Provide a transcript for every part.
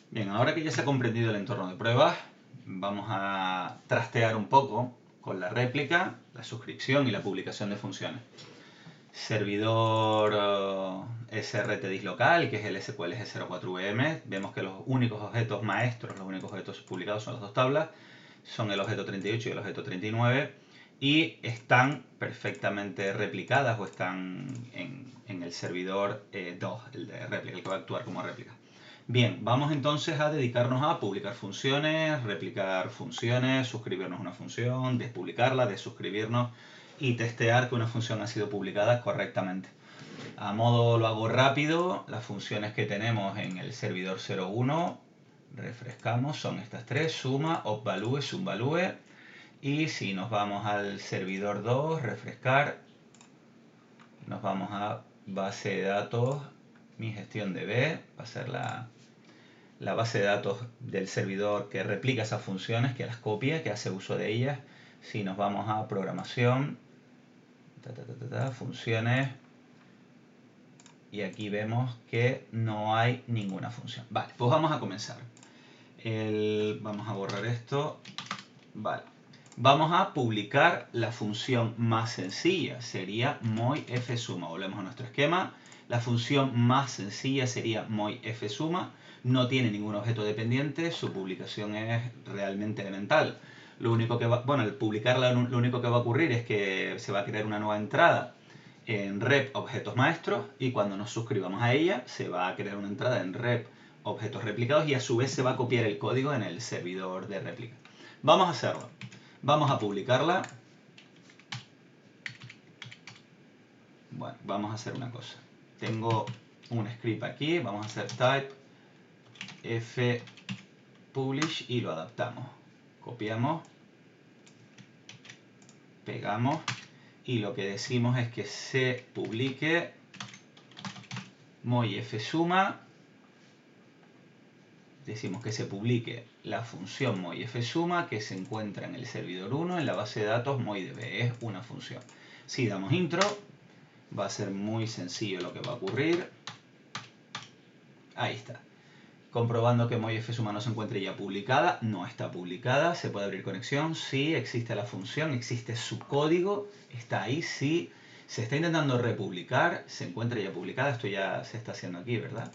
Bien, ahora que ya se ha comprendido el entorno de pruebas, vamos a trastear un poco con la réplica, la suscripción y la publicación de funciones. Servidor srtdislocal, que es el SQL G04VM, vemos que los únicos objetos maestros, los únicos objetos publicados son las dos tablas, son el objeto 38 y el objeto 39, y están perfectamente replicadas o están en el servidor 2, el de réplica, el que va a actuar como réplica. Bien, vamos entonces a dedicarnos a publicar funciones, replicar funciones, suscribirnos a una función, despublicarla, desuscribirnos y testear que una función ha sido publicada correctamente. A modo lo hago rápido, las funciones que tenemos en el servidor 01, refrescamos, son estas tres: suma, opvalue, sumvalue. Y si nos vamos al servidor 2, refrescar, nos vamos a base de datos, mi gestión DB, va a ser la base de datos del servidor que replica esas funciones, que las copia, que hace uso de ellas. Si nos vamos a programación, funciones, y aquí vemos que no hay ninguna función. Vale, pues vamos a comenzar. Vamos a borrar esto. Vale. Vamos a publicar la función más sencilla, sería moyfsuma. Volvemos a nuestro esquema. La función más sencilla sería moyfsuma. No tiene ningún objeto dependiente, su publicación es realmente elemental. Lo único que va, bueno, al publicarla lo único que va a ocurrir es que se va a crear una nueva entrada en rep objetos maestros, y cuando nos suscribamos a ella se va a crear una entrada en rep objetos replicados, y a su vez se va a copiar el código en el servidor de réplica. Vamos a hacerlo. Vamos a publicarla. Bueno, vamos a hacer una cosa. Tengo un script aquí, vamos a hacer type f publish y lo adaptamos. Copiamos, pegamos, y lo que decimos es que se publique moyfsuma. Decimos que se publique la función moyfsuma, que se encuentra en el servidor 1 en la base de datos moydb. Es una función. Si damos intro, va a ser muy sencillo lo que va a ocurrir. Ahí está. Comprobando que moyfsuma no se encuentre ya publicada. No está publicada. ¿Se puede abrir conexión? Sí. Existe la función, existe su código, está ahí. Sí. Se está intentando republicar, se encuentra ya publicada. Esto ya se está haciendo aquí, ¿verdad?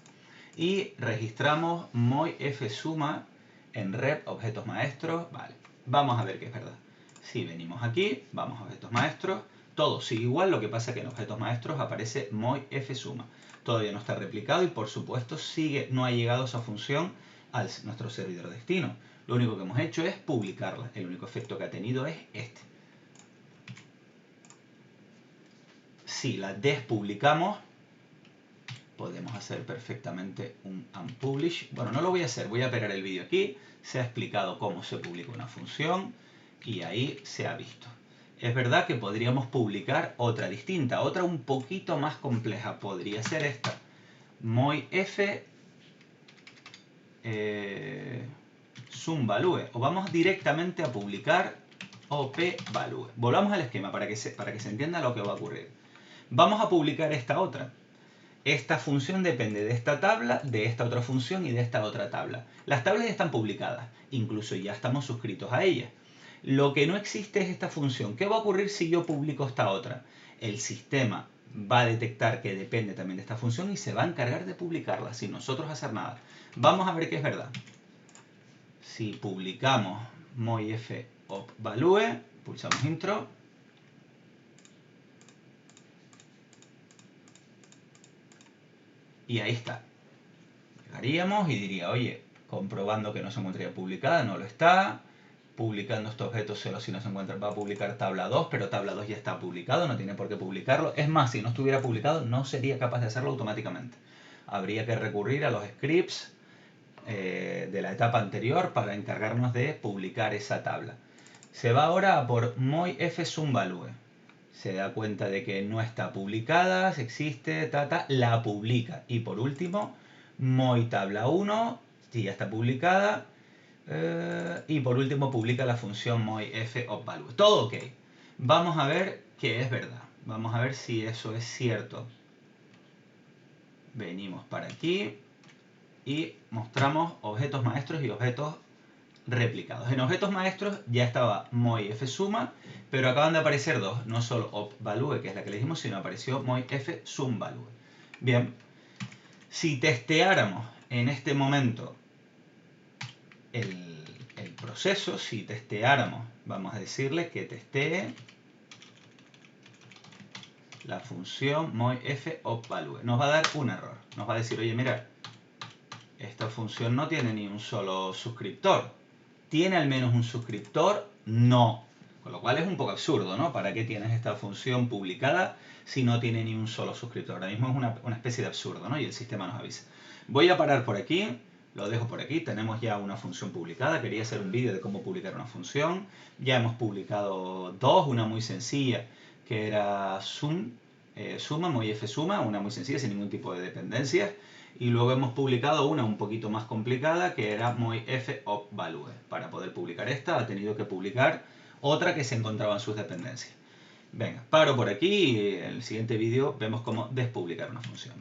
Y registramos moyfsuma en rep objetos maestros. Vale, vamos a ver que es verdad. Si venimos aquí, vamos a objetos maestros, todo sigue igual, lo que pasa es que en objetos maestros aparece moyfsuma. Todavía no está replicado y por supuesto no ha llegado esa función a nuestro servidor destino. Lo único que hemos hecho es publicarla. El único efecto que ha tenido es este. Si la despublicamos, podemos hacer perfectamente un unpublish. Bueno, no lo voy a hacer, voy a pegar el vídeo aquí. Se ha explicado cómo se publica una función y ahí se ha visto. Es verdad que podríamos publicar otra distinta, otra un poquito más compleja. Podría ser esta: moyf sumvalue, o vamos directamente a publicar opvalue. Volvamos al esquema para que se entienda lo que va a ocurrir. Vamos a publicar esta otra. Esta función depende de esta tabla, de esta otra función y de esta otra tabla. Las tablas ya están publicadas, incluso ya estamos suscritos a ellas. Lo que no existe es esta función. ¿Qué va a ocurrir si yo publico esta otra? El sistema va a detectar que depende también de esta función y se va a encargar de publicarla sin nosotros hacer nada. Vamos a ver que es verdad. Si publicamos moyf opvalue, pulsamos intro, y ahí está. Llegaríamos y diría, oye, comprobando que no se encuentra publicada, no lo está. Publicando este objeto solo si no se encuentra, va a publicar tabla 2, pero tabla 2 ya está publicado, no tiene por qué publicarlo. Es más, si no estuviera publicado, no sería capaz de hacerlo automáticamente. Habría que recurrir a los scripts de la etapa anterior para encargarnos de publicar esa tabla. Se va ahora a por moyfsumvalue. Se da cuenta de que no está publicada, existe, la publica. Y por último, moytabla 1, si ya está publicada. Y por último publica la función moyfopvalue. Todo ok. Vamos a ver que es verdad. Vamos a ver si eso es cierto. Venimos para aquí. y mostramos objetos maestros y objetos replicados. En objetos maestros ya estaba moifSumma, pero acaban de aparecer dos, no solo opValue, que es la que le dijimos, sino apareció moifSumValue. Bien, si testeáramos en este momento el proceso, si testeáramos, vamos a decirle que testee la función moifOpValue, nos va a dar un error. Nos va a decir, oye, mira, esta función no tiene ni un solo suscriptor. ¿Tiene al menos un suscriptor? No. Con lo cual es un poco absurdo, ¿no? ¿Para qué tienes esta función publicada si no tiene ni un solo suscriptor? Ahora mismo es una especie de absurdo, ¿no? Y el sistema nos avisa. Voy a parar por aquí, lo dejo por aquí. Tenemos ya una función publicada. Quería hacer un vídeo de cómo publicar una función. Ya hemos publicado dos, una muy sencilla que era suma, moifSumma, una muy sencilla sin ningún tipo de dependencias. Y luego hemos publicado una un poquito más complicada que era moifOpValue. Para poder publicar esta ha tenido que publicar otra que se encontraba en sus dependencias. Venga, paro por aquí y en el siguiente vídeo vemos cómo despublicar una función.